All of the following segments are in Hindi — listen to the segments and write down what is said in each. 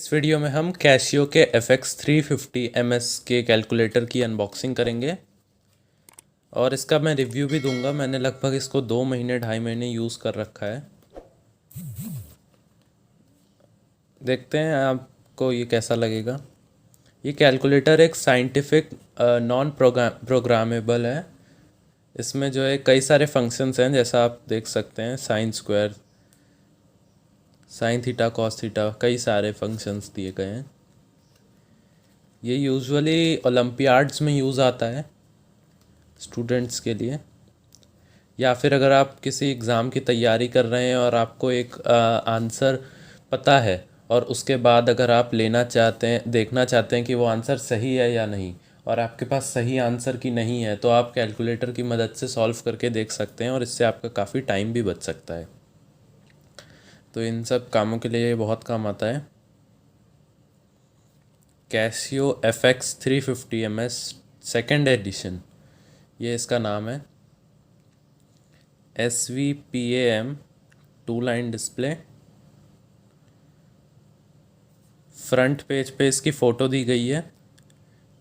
इस वीडियो में हम कैशियो के FX350 MS के कैलकुलेटर की अनबॉक्सिंग करेंगे और इसका मैं रिव्यू भी दूंगा। मैंने लगभग इसको 2 महीने 2.5 महीने यूज़ कर रखा है। देखते हैं आपको ये कैसा लगेगा। ये कैलकुलेटर एक साइंटिफिक नॉन प्रोग्रामेबल है। इसमें जो है कई सारे फंक्शंस हैं, जैसा आप देख सकते हैं, sine square, sine theta, cos theta, कई सारे फंक्शंस दिए गए हैं। ये यूजुअली ओलंपियाड्स में यूज़ आता है स्टूडेंट्स के लिए, या फिर अगर आप किसी एग्ज़ाम की तैयारी कर रहे हैं और आपको एक आंसर पता है और उसके बाद अगर आप लेना चाहते हैं, देखना चाहते हैं कि वो आंसर सही है या नहीं, और आपके पास सही आंसर की नहीं है, तो आप कैलकुलेटर की मदद से सॉल्व करके देख सकते हैं और इससे आपका काफ़ी टाइम भी बच सकता है। तो इन सब कामों के लिए ये बहुत काम आता है। कैसियो FX350MS सेकेंड एडिशन, ये इसका नाम है। SVPAM 2 line display. Front page पे इसकी फ़ोटो दी गई है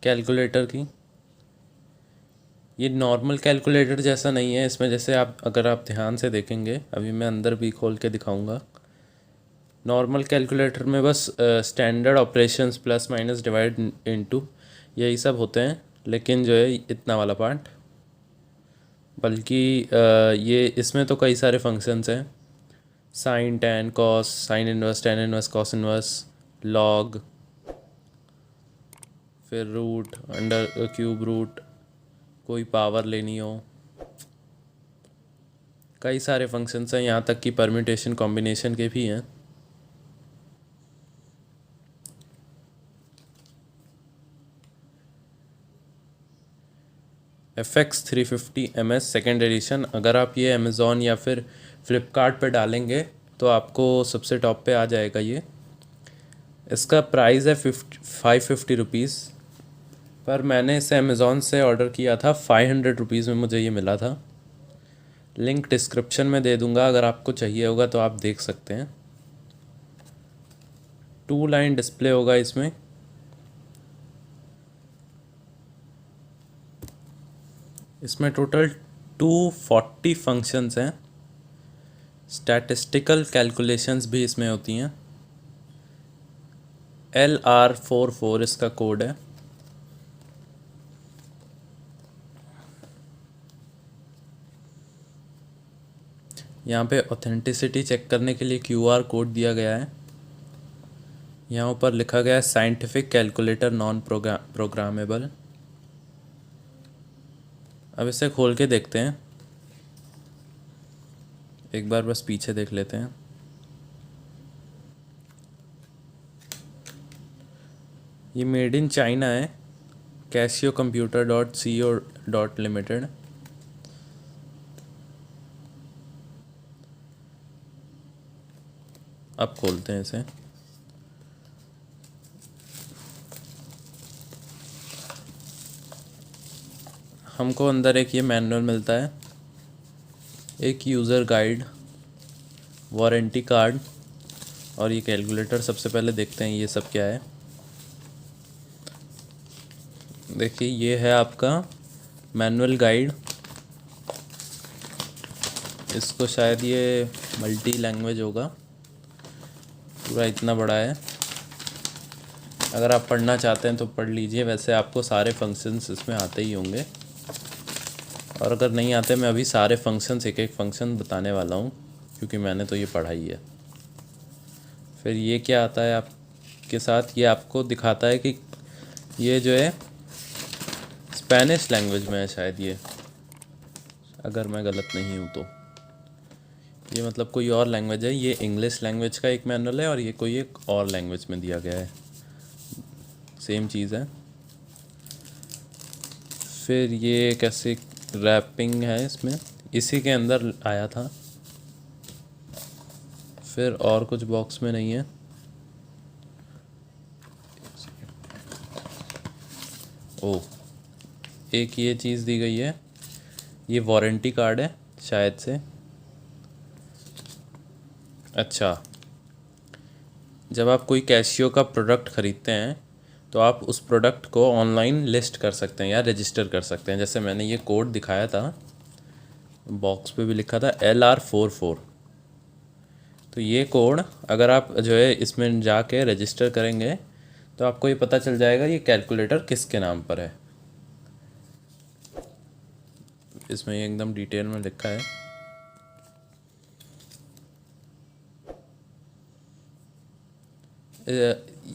कैलकुलेटर की। ये नॉर्मल कैलकुलेटर जैसा नहीं है। इसमें जैसे अगर आप ध्यान से देखेंगे, अभी मैं अंदर भी खोल के दिखाऊंगा। नॉर्मल कैलकुलेटर में बस standard operations, plus minus divide into, यही सब होते हैं, लेकिन जो है इतना वाला पार्ट, बल्कि ये इसमें तो कई सारे फंक्शंस हैं। Sine, tan, cos, sine inverse, tan inverse, cos inverse, log, फिर रूट, अंडर क्यूब रूट, कोई पावर लेनी हो, कई सारे फंक्शंस हैं, यहाँ तक कि परम्यूटेशन कॉम्बिनेशन के भी हैं। FX350MS सेकेंड एडिशन, अगर आप ये अमेज़ॉन या फिर फ्लिपकार्ट पे डालेंगे तो आपको सबसे टॉप पे आ जाएगा ये। इसका प्राइस है 550 रुपीज़, पर मैंने इसे अमेज़ॉन से ऑर्डर किया था 500 रुपीज़ में मुझे ये मिला था। लिंक डिस्क्रिप्शन में दे दूँगा, अगर आपको चाहिए होगा तो आप देख सकते हैं। 2 लाइन डिस्प्ले होगा इसमें। इसमें टोटल 240 फंक्शंस हैं। स्टैटिस्टिकल कैलकुलेशंस भी इसमें होती हैं। LR44 इसका कोड है। यहाँ पे ऑथेंटिसिटी चेक करने के लिए QR कोड दिया गया है। यहाँ ऊपर लिखा गया है साइंटिफिक कैलकुलेटर नॉन प्रोग्रामेबल। अब इसे खोल के देखते हैं, एक बार बस पीछे देख लेते हैं। ये मेड इन चाइना है, कैसियो कंप्यूटर .co.limited। अब खोलते हैं इसे। हमको अंदर एक ये मैनुअल मिलता है, एक यूज़र गाइड, वारंटी कार्ड और ये कैलकुलेटर। सबसे पहले देखते हैं ये सब क्या है। देखिए, ये है आपका मैनुअल गाइड। इसको शायद ये मल्टी लैंग्वेज होगा, पूरा इतना बड़ा है। अगर आप पढ़ना चाहते हैं तो पढ़ लीजिए, वैसे आपको सारे फंक्शंस इसमें आते ही होंगे, और अगर नहीं आते, मैं अभी सारे फंक्शंस एक एक फंक्शन बताने वाला हूँ, क्योंकि मैंने तो ये पढ़ा ही है। फिर ये क्या आता है आपके साथ, ये आपको दिखाता है कि ये जो है स्पेनिश लैंग्वेज में है शायद ये, अगर मैं गलत नहीं हूँ तो। ये मतलब कोई और लैंग्वेज है। ये इंग्लिश लैंग्वेज का एक मैनुअल है और ये कोई एक और लैंग्वेज में दिया गया है, सेम चीज़ है। फिर ये कैसे रैपिंग है इसमें, इसी के अंदर आया था। फिर और कुछ बॉक्स में नहीं है। ओह, एक ये चीज़ दी गई है, ये वारंटी कार्ड है शायद से। अच्छा, जब आप कोई कैशियो का प्रोडक्ट ख़रीदते हैं तो आप उस प्रोडक्ट को ऑनलाइन लिस्ट कर सकते हैं या रजिस्टर कर सकते हैं। जैसे मैंने ये कोड दिखाया था, बॉक्स पे भी लिखा था LR44। तो ये कोड अगर आप जो है इसमें जाके रजिस्टर करेंगे तो आपको ये पता चल जाएगा ये कैलकुलेटर किसके नाम पर है। इसमें ये एकदम डिटेल में लिखा है।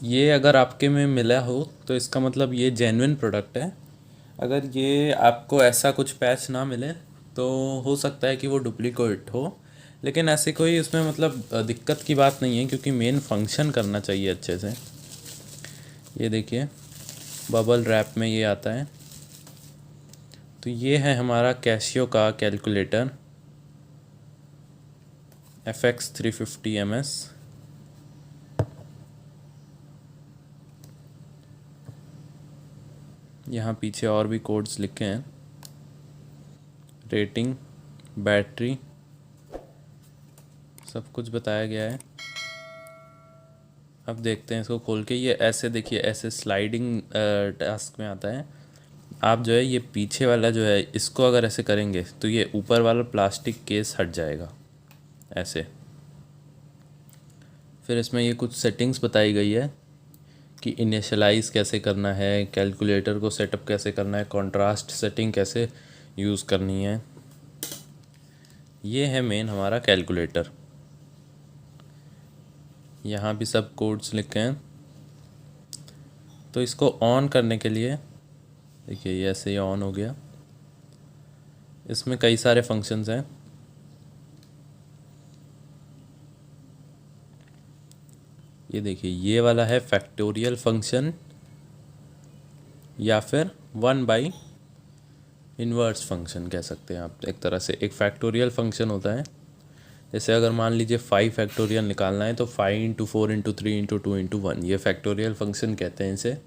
ये अगर आपके में मिला हो तो इसका मतलब ये जेन्युइन प्रोडक्ट है। अगर ये आपको ऐसा कुछ पैच ना मिले तो हो सकता है कि वो डुप्लीकेट हो, लेकिन ऐसे कोई उसमें मतलब दिक्कत की बात नहीं है, क्योंकि मेन फंक्शन करना चाहिए अच्छे से। ये देखिए बबल रैप में ये आता है। तो ये है हमारा कैशियो का कैलकुलेटर FX350MS। यहाँ पीछे और भी कोड्स लिखे हैं, रेटिंग, बैटरी, सब कुछ बताया गया है। अब देखते हैं इसको खोल के। ये ऐसे देखिए, ऐसे स्लाइडिंग टास्क में आता है। आप जो है ये पीछे वाला जो है इसको अगर ऐसे करेंगे तो ये ऊपर वाला प्लास्टिक केस हट जाएगा ऐसे। फिर इसमें ये कुछ सेटिंग्स बताई गई है कि इनिशियलाइज़ कैसे करना है, कैलकुलेटर को सेटअप कैसे करना है, कॉन्ट्रास्ट सेटिंग कैसे यूज़ करनी है। ये है मेन हमारा कैलकुलेटर। यहाँ भी सब कोड्स लिखे हैं। तो इसको ऑन करने के लिए देखिए ये ऐसे ही ऑन हो गया। इसमें कई सारे फंक्शंस हैं। ये देखिए ये वाला है फैक्टोरियल फंक्शन या फिर 1/, इन्वर्स फंक्शन कह सकते हैं आप। एक तरह से एक फैक्टोरियल फंक्शन होता है। जैसे अगर मान लीजिए 5 फैक्टोरियल निकालना है तो 5 × 4 × 3 × 2 × 1, ये फैक्टोरियल फंक्शन कहते हैं इसे।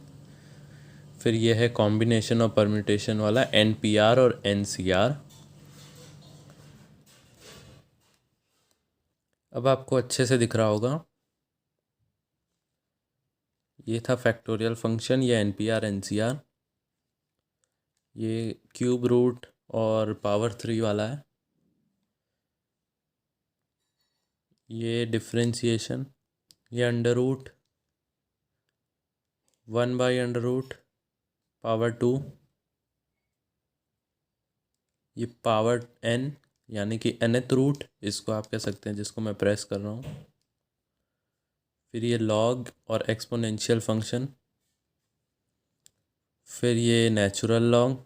फिर ये है कॉम्बिनेशन और परम्यूटेशन वाला NPR और NCR। अब आपको अच्छे से दिख रहा होगा, ये था फैक्टोरियल फंक्शन, ये NPR NCR। ये क्यूब रूट और पावर 3 वाला है। ये डिफरेंशिएशन, ये अंडर रूट, 1/√, पावर 2, ये पावर n यानी कि nth रूट इसको आप कह सकते हैं, जिसको मैं प्रेस कर रहा हूँ। फिर ये लॉग और एक्सपोनेंशियल फंक्शन। फिर ये नेचुरल लॉग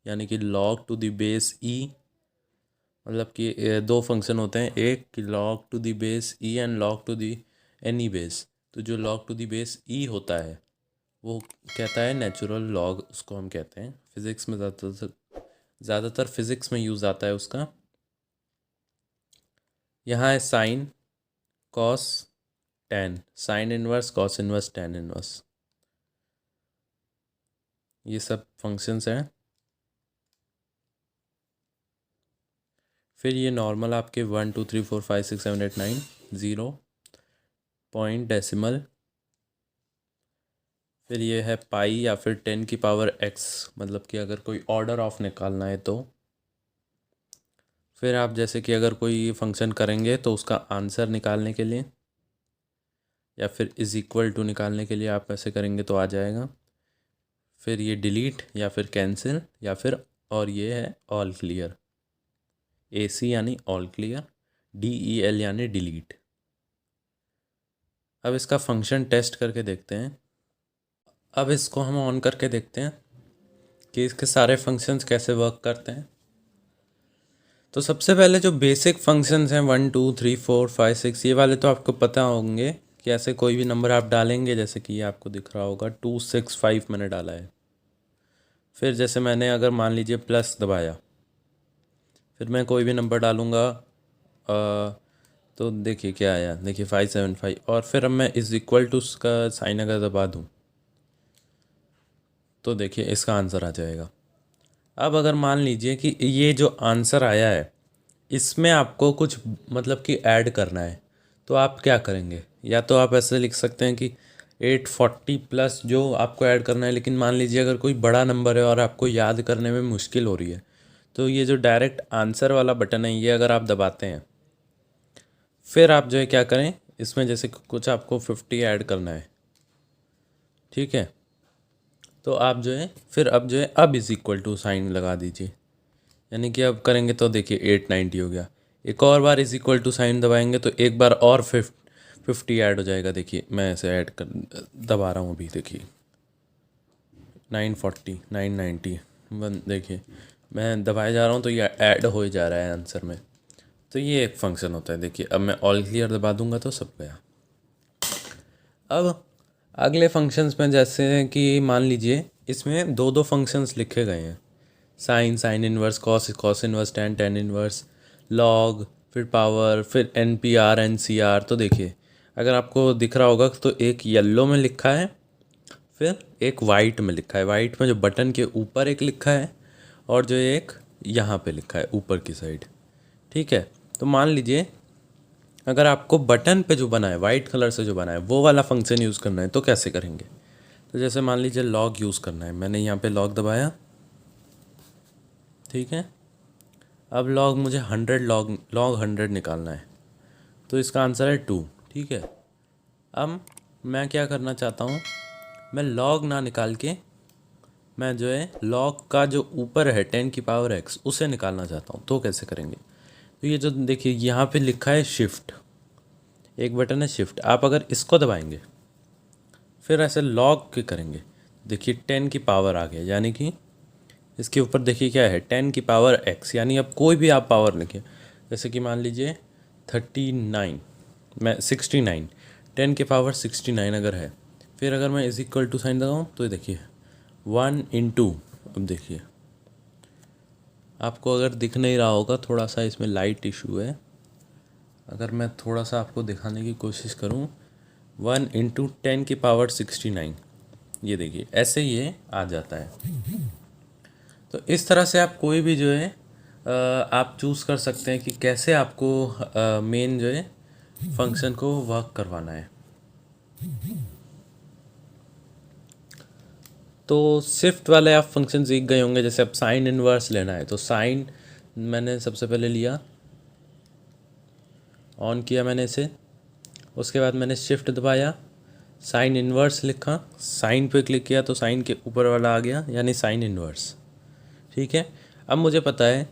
यानी कि log to the base e, मतलब कि दो फंक्शन होते हैं, एक कि log to the base e and log to the any base. तो जो log to the base e होता है वो कहता है नेचुरल लॉग, उसको हम कहते हैं। फिज़िक्स में ज़्यादातर फिज़िक्स में यूज़ आता है उसका। यहाँ है sine, cos, tan, sine inverse, cos inverse, tan inverse, ये सब फंक्शंस हैं। फिर ये नॉर्मल आपके 1 2 3 4 5 6 7 8 9 0 पॉइंट, डेसिमल। फिर ये है पाई या फिर 10 की पावर x, मतलब कि अगर कोई ऑर्डर ऑफ निकालना है तो। फिर आप जैसे कि अगर कोई फंक्शन करेंगे तो उसका आंसर निकालने के लिए या फिर इज़ इक्वल टू निकालने के लिए आप ऐसे करेंगे तो आ जाएगा। फिर ये डिलीट या फिर कैंसिल या फिर, और ये है ऑल क्लियर, AC यानी ऑल क्लियर, DEL यानी डिलीट। अब इसका फंक्शन टेस्ट करके देखते हैं। अब इसको हम ऑन करके देखते हैं कि इसके सारे फंक्शंस कैसे वर्क करते हैं। तो सबसे पहले जो बेसिक फंक्शंस हैं 1 2 3 4 5 6, ये वाले तो आपको पता होंगे कि ऐसे कोई भी नंबर आप डालेंगे, जैसे कि ये आपको दिख रहा होगा 2 6 5 मैंने डाला है। फिर जैसे मैंने अगर मान लीजिए प्लस दबाया, फिर मैं कोई भी नंबर डालूँगा तो देखिए क्या आया, देखिए 5 7 5। और फिर अब मैं इज़ इक्वल टू का साइन अगर दबा दूँ तो देखिए इसका आंसर आ जाएगा। अब अगर मान लीजिए कि ये जो आंसर आया है इसमें आपको कुछ मतलब कि ऐड करना है, तो आप क्या करेंगे? या तो आप ऐसे लिख सकते हैं कि 840 प्लस जो आपको ऐड करना है, लेकिन मान लीजिए अगर कोई बड़ा नंबर है और आपको याद करने में मुश्किल हो रही है, तो ये जो डायरेक्ट आंसर वाला बटन है ये अगर आप दबाते हैं, फिर आप जो है क्या करें, इसमें जैसे कुछ आपको 50 ऐड करना है, ठीक है, तो आप जो है फिर अब जो है अब इज़ इक्वल टू साइन लगा दीजिए, यानी कि अब करेंगे तो देखिए 890 हो गया। एक और बार इज़ इक्वल टू साइन दबाएंगे तो एक बार और 50 ऐड हो जाएगा। देखिए मैं ऐसे ऐड कर दबा रहा हूँ अभी, देखिए 940 990 वन, देखिए मैं दबाए जा रहा हूँ तो ये ऐड हो ही जा रहा है आंसर में। तो ये एक फंक्शन होता है। देखिए अब मैं ऑल क्लियर दबा दूंगा तो सब गया। अब अगले फंक्शंस में जैसे कि मान लीजिए इसमें दो दो फंक्शंस लिखे गए हैं, sine, sine inverse, cos, cos inverse, tan, tan inverse, log, फिर पावर, फिर N P R, N C R. तो देखिए अगर आपको दिख रहा होगा तो एक येलो में लिखा है, फिर एक वाइट में लिखा है। वाइट में जो बटन के ऊपर एक लिखा है और जो एक यहाँ पे लिखा है ऊपर की साइड, ठीक है। तो मान लीजिए अगर आपको बटन पे जो बना है वाइट कलर से जो बना है वो वाला फंक्शन यूज़ करना है तो कैसे करेंगे। तो जैसे मान लीजिए लॉग यूज़ करना है, मैंने यहाँ पे लॉग दबाया, ठीक है। अब लॉग मुझे 100 लॉग 100 निकालना है, तो इसका आंसर है 2, ठीक है। अब मैं क्या करना चाहता हूँ, मैं लॉग ना निकाल के मैं जो है लॉग का जो ऊपर है 10 की पावर x उसे निकालना चाहता हूँ, तो कैसे करेंगे। तो ये जो देखिए यहाँ पे लिखा है शिफ्ट, एक बटन है शिफ्ट, आप अगर इसको दबाएंगे फिर ऐसे लॉग के करेंगे, देखिए 10 की पावर आ गया, यानी कि इसके ऊपर देखिए क्या है 10 की पावर x, यानी अब कोई भी आप पावर लिखिए, जैसे कि मान लीजिए 39, मैं 69, 10 की पावर 69 अगर है, फिर अगर मैं इज इक्वल टू साइन लगाऊँ तो देखिए 1 इंटू, अब देखिए आपको अगर दिख नहीं रहा होगा, थोड़ा सा इसमें लाइट इशू है, अगर मैं थोड़ा सा आपको दिखाने की कोशिश करूं, 1 इंटू 10 की पावर 69, ये देखिए ऐसे ये आ जाता है। तो इस तरह से आप कोई भी जो है आप चूज़ कर सकते हैं कि कैसे आपको मेन जो है फंक्शन को वर्क करवाना है। तो शिफ्ट वाले आप फंक्शन सीख गए होंगे, जैसे अब साइन इनवर्स लेना है तो साइन मैंने सबसे पहले लिया, ऑन किया मैंने इसे, उसके बाद मैंने शिफ्ट दबाया, साइन इनवर्स लिखा, साइन पे क्लिक किया तो साइन के ऊपर वाला आ गया, यानी साइन इनवर्स, ठीक है। अब मुझे पता है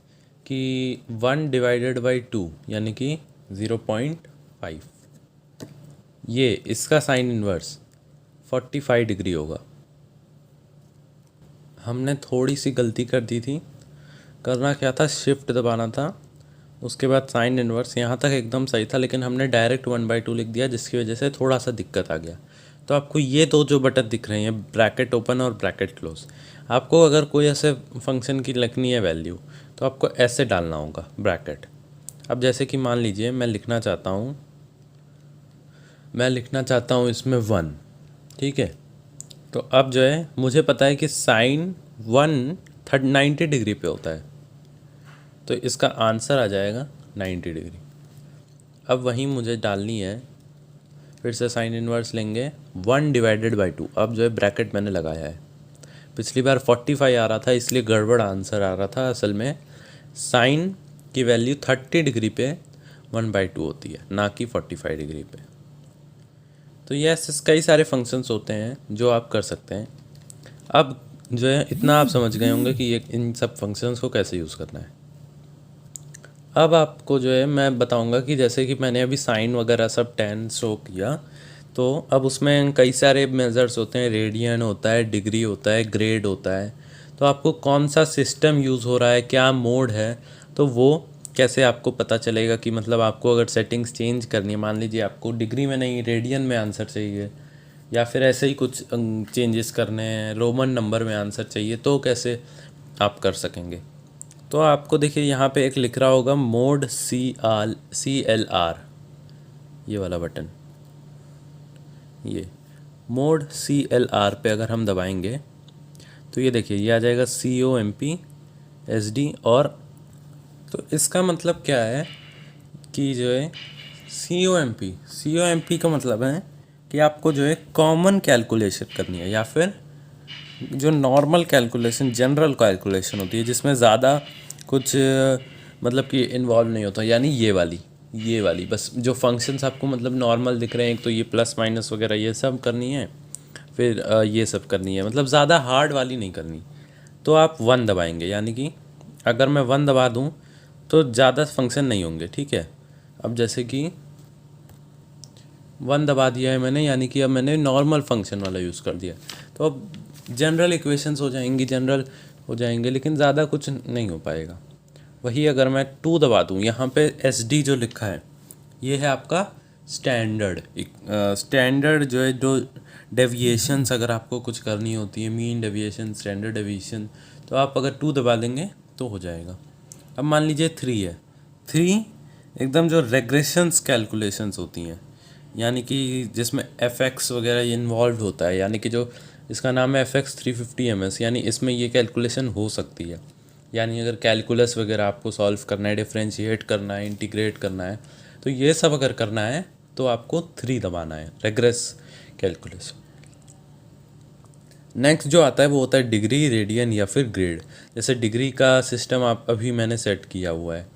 कि 1 डिवाइडेड बाई 2 यानी कि 0.5, ये इसका साइन इनवर्स 45 डिग्री होगा। हमने थोड़ी सी गलती कर दी थी, करना क्या था, शिफ्ट दबाना था, उसके बाद साइन इनवर्स, यहाँ तक एकदम सही था, लेकिन हमने डायरेक्ट 1/2 लिख दिया जिसकी वजह से थोड़ा सा दिक्कत आ गया। तो आपको ये दो जो बटन दिख रहे हैं, ब्रैकेट ओपन और ब्रैकेट क्लोज, आपको अगर कोई ऐसे फंक्शन की लिखनी है वैल्यू तो आपको ऐसे डालना होगा ब्रैकेट। अब जैसे कि मान लीजिए मैं लिखना चाहता हूँ इसमें 1, ठीक है। तो अब जो है मुझे पता है कि साइन 90 डिग्री पे होता है, तो इसका आंसर आ जाएगा 90 डिग्री। अब वहीं मुझे डालनी है, फिर से साइन इनवर्स लेंगे, 1 डिवाइडेड बाई 2, अब जो है ब्रैकेट मैंने लगाया है। पिछली बार 45 आ रहा था इसलिए गड़बड़ आंसर आ रहा था, असल में साइन की वैल्यू 30 डिग्री पे 1/2 होती है, ना कि 45 डिग्री पे। तो ये ऐसे कई सारे फंक्शंस होते हैं जो आप कर सकते हैं। अब जो है इतना आप समझ गए होंगे कि ये इन सब फंक्शंस को कैसे यूज़ करना है। अब आपको जो है मैं बताऊंगा कि जैसे कि मैंने अभी साइन वगैरह सब 10 शो किया, तो अब उसमें कई सारे मेजर्स होते हैं, रेडियन होता है, डिग्री होता है, ग्रेड होता है। तो आपको कौन सा सिस्टम यूज़ हो रहा है, क्या मोड है, तो वो कैसे आपको पता चलेगा कि मतलब आपको अगर सेटिंग्स चेंज करनी है, मान लीजिए आपको डिग्री में नहीं रेडियन में आंसर चाहिए, या फिर ऐसे ही कुछ चेंजेस करने हैं, रोमन नंबर में आंसर चाहिए, तो कैसे आप कर सकेंगे। तो आपको देखिए यहाँ पे एक लिख रहा होगा मोड CLR, ये वाला बटन, ये मोड CLR पे अगर हम दबाएंगे तो ये देखिए ये आ जाएगा COMP SD। और तो इसका मतलब क्या है कि जो है COMP का मतलब है कि आपको जो है कॉमन कैलकुलेशन करनी है, या फिर जो नॉर्मल कैलकुलेशन, जनरल कैलकुलेशन होती है जिसमें ज़्यादा कुछ मतलब कि इन्वॉल्व नहीं होता, यानी ये वाली बस जो फंक्शंस आपको मतलब नॉर्मल दिख रहे हैं, एक तो ये प्लस माइनस वगैरह ये सब करनी है, फिर ये सब करनी है, मतलब ज़्यादा हार्ड वाली नहीं करनी। तो आप 1 दबाएंगे, यानी कि अगर मैं 1 दबा दूँ तो ज़्यादा फंक्शन नहीं होंगे, ठीक है। अब जैसे कि 1 दबा दिया है मैंने, यानी कि अब मैंने नॉर्मल फंक्शन वाला यूज़ कर दिया, तो अब जनरल इक्वेशंस जनरल हो जाएंगे, लेकिन ज़्यादा कुछ नहीं हो पाएगा। वही अगर मैं 2 दबा दूँ, यहाँ पे SD जो लिखा है ये है आपका स्टैंडर्ड जो है, जो डेविएशंस अगर आपको कुछ करनी होती है, मीन डेविएशन, स्टैंडर्ड डेविएशन, तो आप अगर 2 दबा देंगे तो हो जाएगा। अब मान लीजिए 3 है, 3 एकदम जो रेग्रेशंस कैलकुलेशंस होती हैं, यानी कि जिसमें FX वगैरह इन्वॉल्व होता है, यानी कि जो इसका नाम है FX 350 MS, यानी इसमें ये कैलकुलेशन हो सकती है। यानी अगर कैलकुलस वगैरह आपको सॉल्व करना है, डिफरेंशिएट करना है, इंटीग्रेट करना है, तो ये सब अगर करना है तो आपको 3 दबाना है, रेग्रेस कैलकुलेशन। नेक्स्ट जो आता है वो होता है डिग्री, रेडियन या फिर ग्रेड। जैसे डिग्री का सिस्टम आप अभी मैंने सेट किया हुआ है,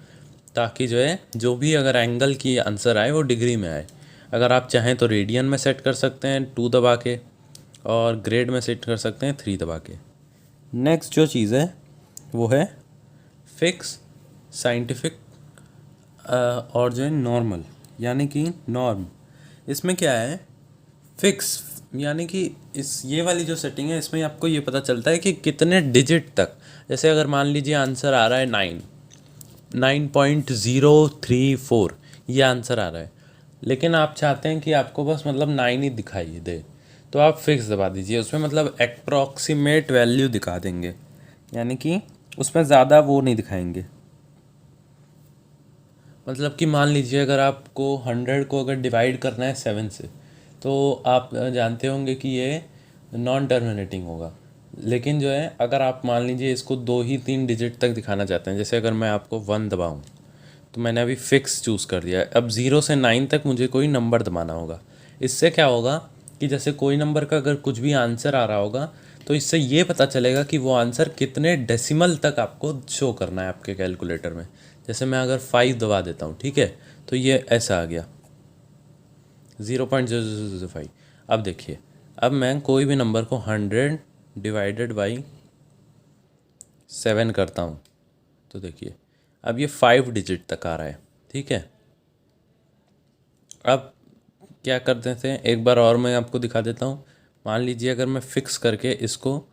ताकि जो है जो भी अगर एंगल की आंसर आए वो डिग्री में आए। अगर आप चाहें तो रेडियन में सेट कर सकते हैं 2 दबा के, और ग्रेड में सेट कर सकते हैं 3 दबा के। नेक्स्ट जो चीज़ है वो है फिक्स, साइंटिफिक और जो है नॉर्मल, यानी कि नॉर्म। इसमें क्या है, फिक्स यानी कि इस ये वाली जो सेटिंग है इसमें आपको ये पता चलता है कि कितने डिजिट तक, जैसे अगर मान लीजिए आंसर आ रहा है 9.034, ये आंसर आ रहा है, लेकिन आप चाहते हैं कि आपको बस मतलब 9 ही दिखाई दे, तो आप फिक्स दबा दीजिए। उसमें मतलब अप्रॉक्सीमेट वैल्यू दिखा देंगे, यानी कि उसमें ज़्यादा वो नहीं दिखाएंगे। मतलब कि मान लीजिए अगर आपको 100 को अगर डिवाइड करना है 7 से, तो आप जानते होंगे कि ये नॉन टर्मिनेटिंग होगा। लेकिन जो है अगर आप मान लीजिए इसको 2 ही 3 डिजिट तक दिखाना चाहते हैं, जैसे अगर मैं आपको 1 दबाऊँ, तो मैंने अभी फिक्स चूज़ कर दिया है। अब 0 से 9 तक मुझे कोई नंबर दबाना होगा। इससे क्या होगा कि जैसे कोई नंबर का अगर कुछ भी आंसर आ रहा होगा, तो इससे ये पता चलेगा कि वो आंसर कितने डेसिमल तक आपको शो करना है आपके कैलकुलेटर में। जैसे मैं अगर 5 दबा देता हूँ, ठीक है, तो ये ऐसा आ गया 0.0005। अब देखिए, अब मैं कोई भी नंबर को 100 डिवाइडेड बाई 7 करता हूँ, तो देखिए अब ये 5 डिजिट तक आ रहा है, ठीक है। अब क्या कर देते हैं, एक बार और मैं आपको दिखा देता हूँ। मान लीजिए अगर मैं फिक्स करके इसको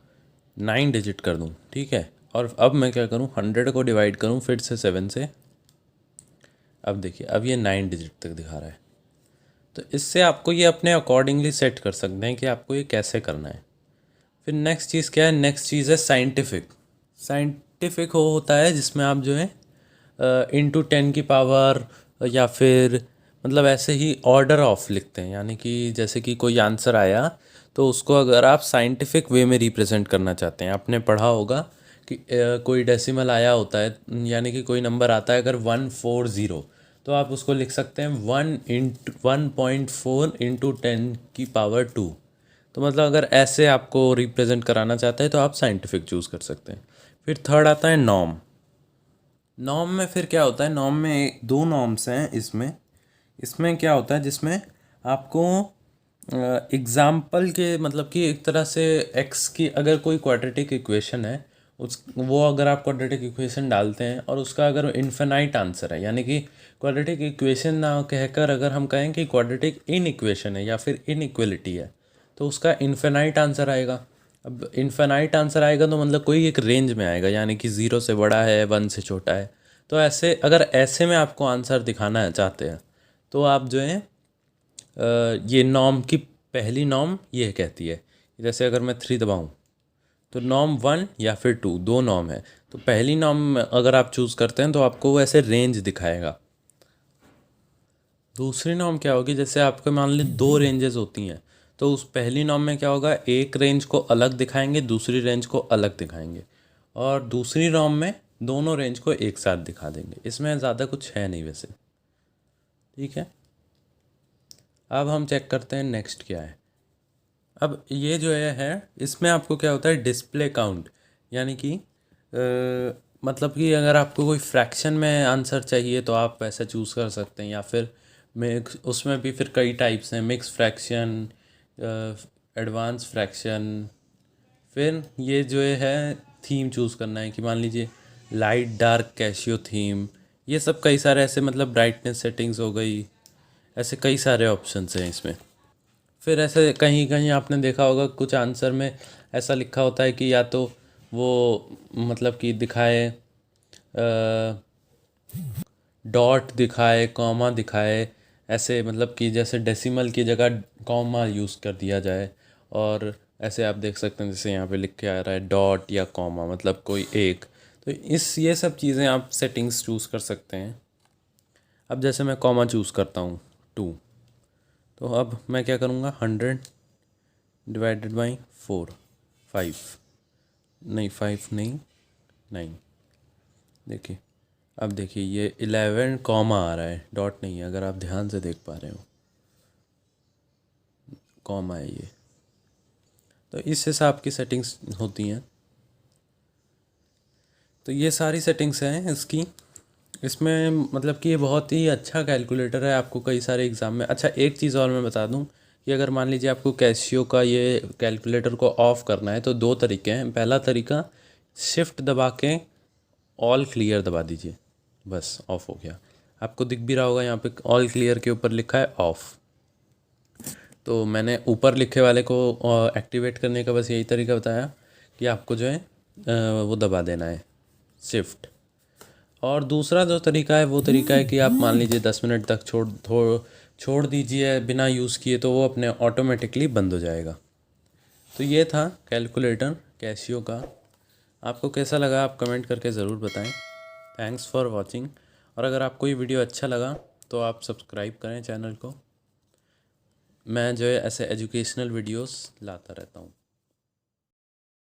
9 डिजिट कर दूँ, ठीक है, और अब मैं क्या करूँ, 100 को डिवाइड करूँ फिर से 7 से। अब देखिए अब ये 9 डिजिट तक दिखा रहा है। तो इससे आपको ये अपने अकॉर्डिंगली सेट कर सकते हैं कि आपको ये कैसे करना है। फिर नेक्स्ट चीज़ क्या है, नेक्स्ट चीज़ है साइंटिफिक। साइंटिफिक वो होता है जिसमें आप जो है इंटू 10 की पावर, या फिर मतलब ऐसे ही ऑर्डर ऑफ लिखते हैं, यानी कि जैसे कि कोई आंसर आया तो उसको अगर आप साइंटिफिक वे में रिप्रेजेंट करना चाहते हैं, आपने पढ़ा होगा कि कोई डेसिमल आया होता है, यानी कि कोई नंबर आता है अगर 140, तो आप उसको लिख सकते हैं 1.4 × 10⁻²। तो मतलब अगर ऐसे आपको रिप्रेजेंट कराना चाहते हैं तो आप साइंटिफिक चूज़ कर सकते हैं। फिर थर्ड आता है नॉर्म। नॉर्म में फिर क्या होता है, नॉर्म में 2 नॉर्म्स हैं इसमें। इसमें क्या होता है, जिसमें आपको एग्ज़ाम्पल के मतलब कि एक तरह से एक्स की अगर कोई क्वाड्रेटिक इक्वेशन है, उस वो अगर आप क्वाड्रेटिक इक्वेशन डालते हैं और उसका अगर इन्फिनाइट आंसर है, यानी कि क्वाड्रेटिक इक्वेशन ना कहकर अगर हम कहें कि क्वाड्रेटिक इन इक्वेशन है या फिर इनइक्वलिटी है, तो उसका इन्फिनाइट आंसर आएगा। अब इन्फिनाइट आंसर आएगा तो मतलब कोई एक रेंज में आएगा, यानी कि 0 से बड़ा है, 1 से छोटा है। तो ऐसे अगर ऐसे में आपको आंसर दिखाना है चाहते हैं, तो आप जो है ये नॉर्म की पहली नॉर्म ये कहती है, जैसे अगर मैं 3 दबाऊँ तो नॉर्म 1 या फिर 2, 2 नॉर्म है। तो पहली नॉर्म अगर आप चूज़ करते हैं तो आपको वो ऐसे रेंज दिखाएगा। दूसरी नॉर्म क्या होगी, जैसे आपके मान ली 2 रेंजेस होती हैं, तो उस पहली नॉर्म में क्या होगा, एक रेंज को अलग दिखाएंगे, दूसरी रेंज को अलग दिखाएंगे, और दूसरी नॉर्म में दोनों रेंज को एक साथ दिखा देंगे। इसमें ज़्यादा कुछ है नहीं वैसे, ठीक है। अब हम चेक करते हैं नेक्स्ट क्या है। अब ये जो है इसमें आपको क्या होता है, डिस्प्ले काउंट, यानी कि मतलब कि अगर आपको कोई फ्रैक्शन में आंसर चाहिए तो आप वैसा चूज़ कर सकते हैं, या फिर मिक्स, उसमें भी फिर कई टाइप्स हैं, मिक्स फ्रैक्शन, एडवांस फ्रैक्शन। फिर ये जो है थीम चूज़ करना है कि मान लीजिए लाइट डार्क कैशियो थीम, ये सब कई सारे ऐसे, मतलब ब्राइटनेस सेटिंग्स हो गई, ऐसे कई सारे ऑप्शंस हैं इसमें। फिर ऐसे कहीं कहीं आपने देखा होगा कुछ आंसर में ऐसा लिखा होता है कि या तो वो मतलब कि दिखाए, डॉट दिखाए, कॉमा दिखाए, ऐसे मतलब कि जैसे डेसिमल की जगह कॉमा यूज़ कर दिया जाए। और ऐसे आप देख सकते हैं जैसे यहाँ पे लिख के आ रहा है डॉट या कॉमा, मतलब कोई एक। तो इस ये सब चीज़ें आप सेटिंग्स चूज़ कर सकते हैं। अब जैसे मैं कॉमा चूज़ करता हूँ 2, तो अब मैं क्या करूँगा, 100/4, 5, नहीं 5 नहीं, 9। देखिए, अब देखिए ये 11 कॉमा आ रहा है, डॉट नहीं है, अगर आप ध्यान से देख पा रहे हो, कॉमा है ये। तो इस हिसाब की सेटिंग्स होती हैं। तो ये सारी सेटिंग्स हैं इसकी। इसमें मतलब कि ये बहुत ही अच्छा कैलकुलेटर है, आपको कई सारे एग्ज़ाम में। अच्छा, एक चीज़ और मैं बता दूं कि अगर मान लीजिए आपको कैसियो का ये कैलकुलेटर को ऑफ़ करना है तो दो तरीके हैं। पहला तरीका, शिफ्ट दबा के ऑल क्लियर दबा दीजिए, बस ऑफ़ हो गया। आपको दिख भी रहा होगा यहाँ पे ऑल क्लियर के ऊपर लिखा है ऑफ़। तो मैंने ऊपर लिखे वाले को एक्टिवेट करने का बस यही तरीका बताया कि आपको जो है वो दबा देना है, शिफ्ट। और दूसरा जो तरीका है वो तरीका है कि आप मान लीजिए 10 मिनट तक छोड़ दीजिए बिना यूज़ किए, तो वो अपने ऑटोमेटिकली बंद हो जाएगा। तो ये था कैलकुलेटर कैसियो का। आपको कैसा लगा आप कमेंट करके ज़रूर बताएं। Thanks for watching. और अगर आपको ये वीडियो अच्छा लगा तो आप सब्सक्राइब करें चैनल को। मैं जो है ऐसे एजुकेशनल वीडियोस लाता रहता हूँ।